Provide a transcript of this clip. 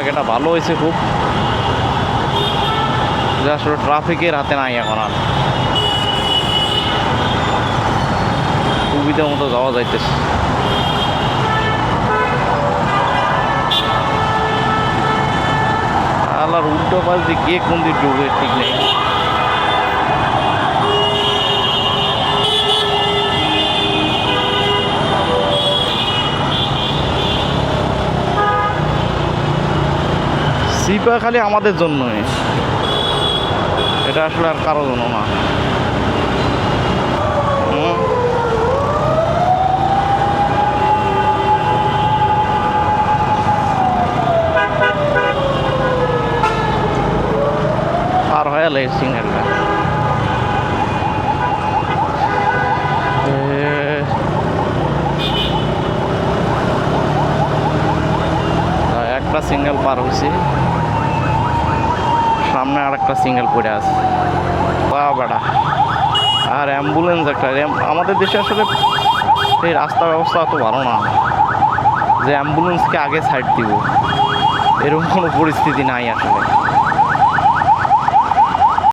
জায়গাটা ভালো হয়েছে খুব, যে আসলে ট্রাফিকের হাতে নাই এখন আর, সুবিধা মতো যাওয়া যাইতেছে। আল্লাহর উল্টো পাশ দিয়ে কে কোন দিক ডুবে ঠিক নেই। সিপা খালি আমাদের জন্যই, এটা আসলে আর কারোর জন্য না। পার হয়ে এলে সিগন্যালটা, একটা সিঙ্গেল পার হয়েছি, সামনে আর একটা সিঙ্গেল পড়ে আছে বাবাটা। আর অ্যাম্বুলেন্স একটা, আমাদের দেশে আসলে এই রাস্তা ব্যবস্থা অত ভালো না যে অ্যাম্বুলেন্সকে আগে সাইড দিব, এরকম কোনো পরিস্থিতি নাই আসলে।